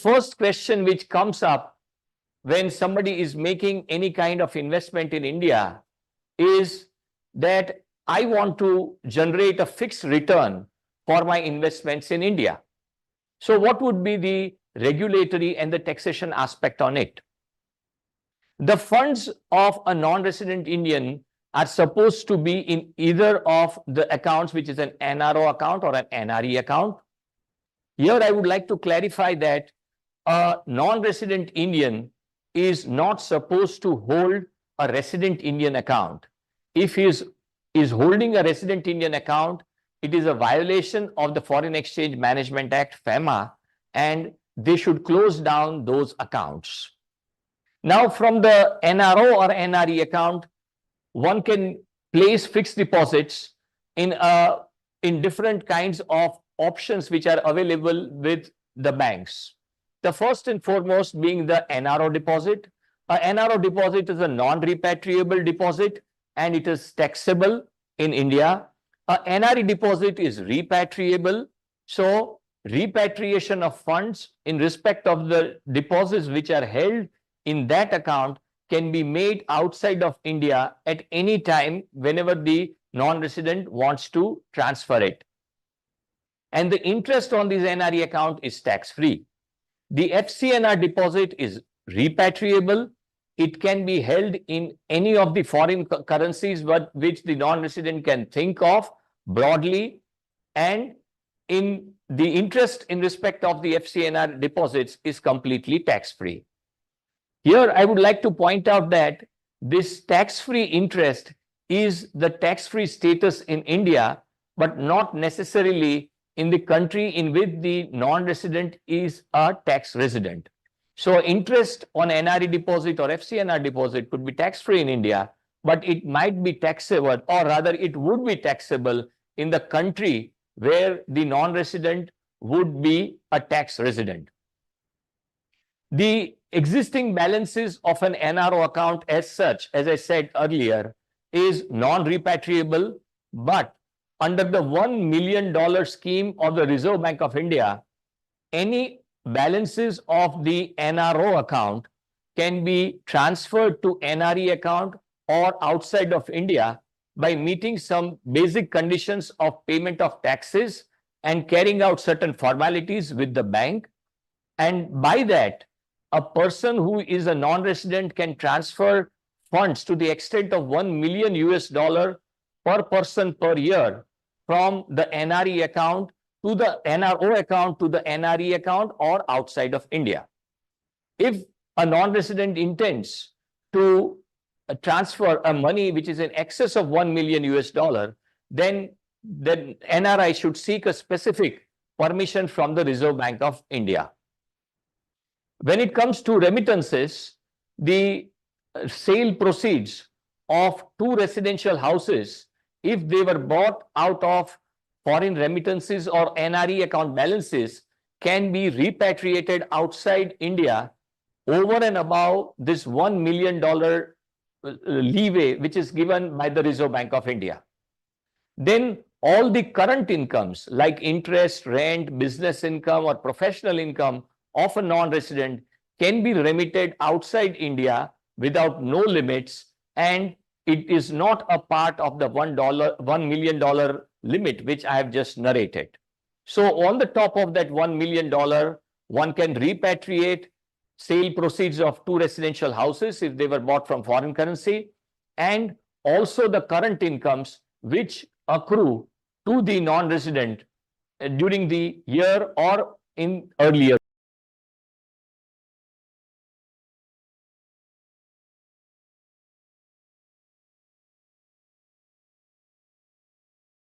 first question which comes up when somebody is making any kind of investment in India is that I want to generate a fixed return for my investments in India. So what would be the regulatory and the taxation aspect on it? The funds of a non-resident Indian are supposed to be in either of the accounts, which is an NRO account or an NRE account. Here I would like to clarify that a non-resident Indian is not supposed to hold a resident Indian account. If he is holding a resident Indian account, it is a violation of the Foreign Exchange Management Act, FEMA, and they should close down those accounts. Now, from the NRO or NRE account, one can place fixed deposits in different kinds of options which are available with the banks. The first and foremost being the NRO deposit. A NRO deposit is a non-repatriable deposit and it is taxable in India. A NRE deposit is repatriable. So repatriation of funds in respect of the deposits which are held in that account can be made outside of India at any time whenever the non-resident wants to transfer it. And the interest on this NRE account is tax-free. The FCNR deposit is repatriable. It can be held in any of the foreign currencies which the non-resident can think of broadly, and in the interest in respect of the FCNR deposits is completely tax-free. Here I would like to point out that this tax-free interest is the tax-free status in India, but not necessarily in the country in which the non-resident is a tax resident. So interest on NRE deposit or FCNR deposit could be tax-free in India, but it might be taxable, or rather it would be taxable in the country where the non-resident would be a tax resident. The existing balances of an NRO account as such, as I said earlier, is non-repatriable, but under the $1 million scheme of the Reserve Bank of India, any balances of the NRO account can be transferred to NRE account or outside of India by meeting some basic conditions of payment of taxes and carrying out certain formalities with the bank. And by that, a person who is a non-resident can transfer funds to the extent of $1 million per person per year from the NRE account to the NRO account to the NRE account or outside of India. If a non-resident intends to transfer a money which is in excess of $1 million, then the NRI should seek a specific permission from the Reserve Bank of India. When it comes to remittances, the sale proceeds of two residential houses, if they were bought out of foreign remittances or NRE account balances, can be repatriated outside India over and above this $1 million leeway which is given by the Reserve Bank of India. Then all the current incomes like interest, rent, business income or professional income of a non-resident can be remitted outside India without no limits, and it is not a part of the $1 million limit which I have just narrated. So on the top of that $1 million, one can repatriate sale proceeds of two residential houses if they were bought from foreign currency, and also the current incomes which accrue to the non-resident during the year or in earlier